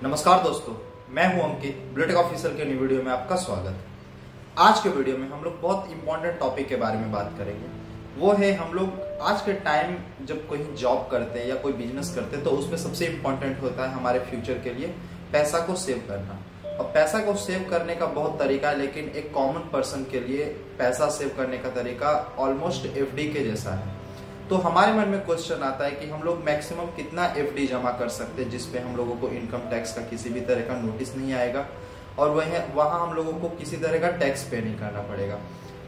नमस्कार दोस्तों, मैं हूं अंकित। ब्लूटेक ऑफिसर के न्यू वीडियो में आपका स्वागत है। आज के वीडियो में हम लोग बहुत इंपॉर्टेंट टॉपिक के बारे में बात करेंगे। वो है हम लोग आज के टाइम जब कहीं जॉब करते हैं या कोई बिजनेस करते हैं तो उसमें सबसे इम्पोर्टेंट होता है हमारे फ्यूचर के लिए पैसा को सेव करना। और पैसा को सेव करने का बहुत तरीका है, लेकिन एक कॉमन पर्सन के लिए पैसा सेव करने का तरीका ऑलमोस्ट एफडी के जैसा है। तो हमारे मन में क्वेश्चन आता है कि हम लोग मैक्सिमम कितना एफडी जमा कर सकते हैं जिसपे हम लोगों को इनकम टैक्स का किसी भी तरह का नोटिस नहीं आएगा और वहाँ हम लोगों को किसी तरह का टैक्स पे नहीं करना पड़ेगा।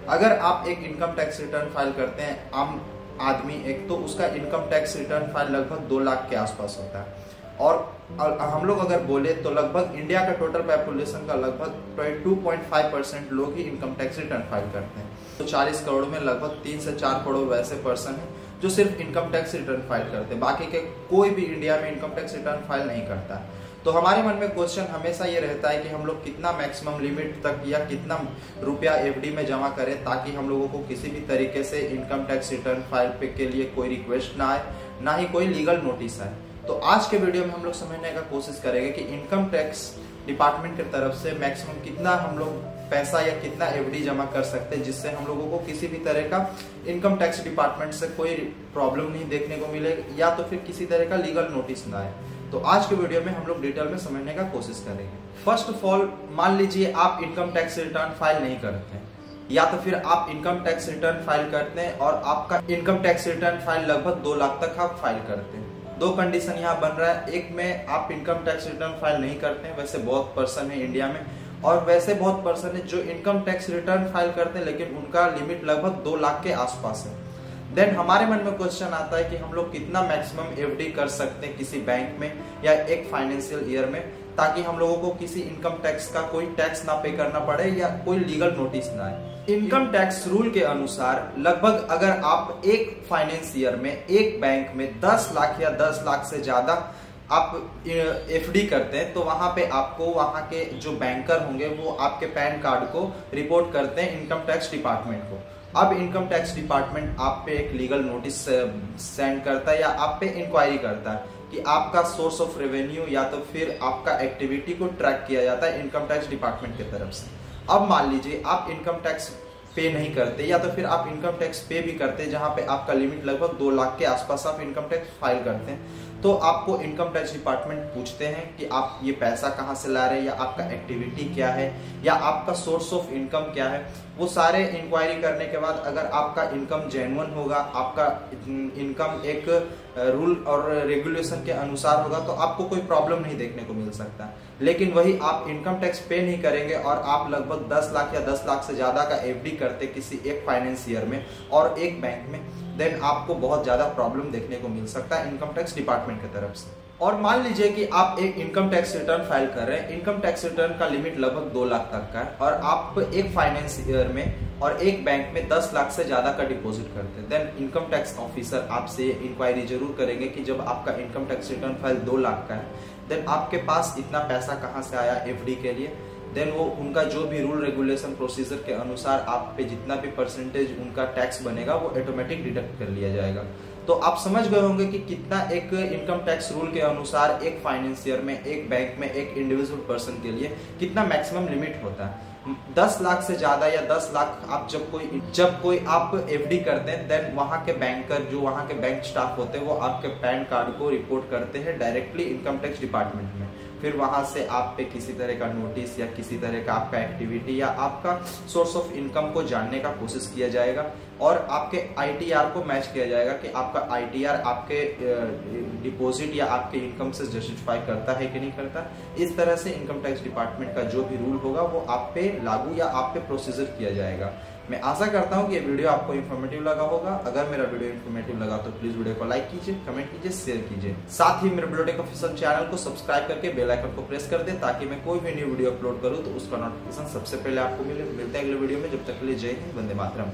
अगर आप एक इनकम टैक्स रिटर्न फाइल करते हैं आम आदमी एक, तो उसका इनकम टैक्स रिटर्न फाइल लगभग 2 लाख के आसपास होता है। और हम लोग अगर बोले तो लगभग इंडिया का टोटल पॉपुलेशन का लगभग 22.5% लोग ही इनकम टैक्स रिटर्न फाइल करते हैं। तो 40 करोड़ में लगभग 3 से 4 करोड़ वैसे पर्सन हैं जो सिर्फ इनकम टैक्स रिटर्न फाइल करते हैं, बाकी के कोई भी इंडिया में इनकम टैक्स रिटर्न फाइल नहीं करता। तो हमारे मन में क्वेश्चन हमेशा ये रहता है कि हम लोग कितना मैक्सिमम लिमिट तक या कितना रुपया एफडी में जमा करें ताकि हम लोगों को किसी भी तरीके से इनकम टैक्स रिटर्न फाइल पे के लिए कोई रिक्वेस्ट ना आए, ना ही कोई लीगल नोटिस आए। तो आज के वीडियो में हम लोग समझने का कोशिश करेंगे कि इनकम टैक्स डिपार्टमेंट की तरफ से मैक्सिमम कितना हम लोग पैसा या कितना एफडी जमा कर सकते हैं जिससे हम लोगों को किसी भी तरह का इनकम टैक्स डिपार्टमेंट से कोई प्रॉब्लम नहीं देखने को मिले या तो फिर किसी तरह का लीगल नोटिस ना आए। तो आज के वीडियो में हम लोग डिटेल में समझने का कोशिश करेंगे। फर्स्ट ऑफ ऑल, मान लीजिए आप इनकम टैक्स रिटर्न फाइल नहीं करते हैं या तो फिर आप इनकम टैक्स रिटर्न फाइल करते हैं और आपका इनकम टैक्स रिटर्न फाइल लगभग 2 लाख तक आप फाइल करते हैं। 2 कंडीशन यहाँ बन रहा है। एक में आप इनकम टैक्स रिटर्न फाइल नहीं करते हैं, वैसे बहुत पर्सन है इंडिया में, और वैसे बहुत पर्सन है जो इनकम टैक्स रिटर्न फाइल करते हैं लेकिन उनका लिमिट लगभग 2 लाख के आसपास है। देन हमारे मन में क्वेश्चन आता है कि हम लोग कितना मैक्सिमम एफडी कर सकते हैं किसी बैंक में या एक फाइनेंशियल ईयर में ताकि हम लोगों को किसी इनकम टैक्स का कोई टैक्स ना पे करना पड़े या कोई लीगल नोटिस ना आए। इनकम टैक्स रूल के अनुसार लगभग अगर आप एक फाइनेंस ईयर में एक बैंक में 10 लाख या 10 लाख से ज्यादा आप एफडी करते हैं तो वहां पे आपको वहां के जो बैंकर होंगे वो आपके पैन कार्ड को रिपोर्ट करते हैं इनकम टैक्स डिपार्टमेंट को। अब इनकम टैक्स डिपार्टमेंट आप पे एक लीगल नोटिस सेंड करता है या आप पे इंक्वायरी करता है कि आपका सोर्स ऑफ रेवेन्यू या तो फिर आपका एक्टिविटी को ट्रैक किया जाता है इनकम टैक्स डिपार्टमेंट की तरफ से। अब मान लीजिए आप इनकम टैक्स पे नहीं करते या तो फिर आप इनकम टैक्स पे भी करते जहां पे आपका लिमिट लगभग 2 लाख के आसपास आप इनकम टैक्स फाइल करते हैं, तो आपको इनकम टैक्स डिपार्टमेंट पूछते हैं कि आप ये पैसा कहां से ला रहे हैं या आपका एक्टिविटी क्या है या आपका सोर्स ऑफ इनकम क्या है। वो सारे इंक्वायरी करने के बाद अगर आपका इनकम जेन्युइन होगा, आपका इनकम एक रूल और रेगुलेशन के अनुसार होगा तो आपको कोई प्रॉब्लम नहीं देखने को मिल सकता। लेकिन वही आप इनकम टैक्स पे नहीं करेंगे और आप लगभग 10 लाख या 10 लाख से ज्यादा का एफडी करते किसी एक फाइनेंस ईयर में और एक बैंक में, देन आपको बहुत ज्यादा प्रॉब्लम देखने को मिल सकता है इनकम टैक्स डिपार्टमेंट की तरफ से। और मान लीजिए कि आप एक इनकम टैक्स रिटर्न फाइल कर रहे हैं, इनकम टैक्स रिटर्न का लिमिट लगभग 2 लाख तक का है और आप एक फाइनेंस ईयर में और एक बैंक में 10 लाख से ज्यादा का डिपॉजिट करते हैं, देन इनकम टैक्स ऑफिसर आपसे इंक्वायरी जरूर करेंगे कि जब आपका income tax return file 2 lakh का है देन आपके पास इतना पैसा कहां से आया एफडी के लिए। देन वो उनका जो भी रूल रेगुलेशन प्रोसीजर के अनुसार आप पे जितना भी परसेंटेज उनका टैक्स बनेगा वो ऑटोमेटिक डिडक्ट कर लिया जाएगा। तो आप समझ गए होंगे कि कितना एक इनकम टैक्स रूल के अनुसार एक फाइनेंसियर में, एक बैंक में, एक इंडिविजुअल पर्सन के लिए कितना मैक्सिमम लिमिट होता है। 10 लाख से ज्यादा या 10 लाख आप जब कोई आप एफडी करते हैं देन वहां के बैंकर जो वहां के बैंक स्टाफ होते हैं वो आपके पैन कार्ड को रिपोर्ट करते हैं डायरेक्टली इनकम टैक्स डिपार्टमेंट में। फिर वहां से आप पे किसी तरह का नोटिस या किसी तरह का आपका एक्टिविटी या आपका सोर्स ऑफ इनकम को जानने का कोशिश किया जाएगा और आपके आईटीआर को मैच किया जाएगा कि आपका आईटीआर आपके डिपॉजिट या आपके इनकम से जस्टिफाई करता है कि नहीं करता। इस तरह से इनकम टैक्स डिपार्टमेंट का जो भी रूल होगा वो आप पे लागू या आप पे प्रोसीजर किया जाएगा। मैं आशा करता हूं कि ये वीडियो आपको इन्फॉर्मेटिव लगा होगा। अगर मेरा वीडियो इन्फॉर्मेटिव लगा तो प्लीज वीडियो को लाइक कीजिए, कमेंट कीजिए, शेयर कीजिए। साथ ही मेरे ब्लूटेक ऑफिशियल चैनल को सब्सक्राइब करके बेल आइकन को प्रेस कर दे ताकि मैं कोई भी न्यू वीडियो अपलोड करूं तो उसका नोटिफिकेशन सबसे पहले आपको मिले। मिलते हैं अगले वीडियो में, जब तक के लिए जय हिंद, वंदे मातरम।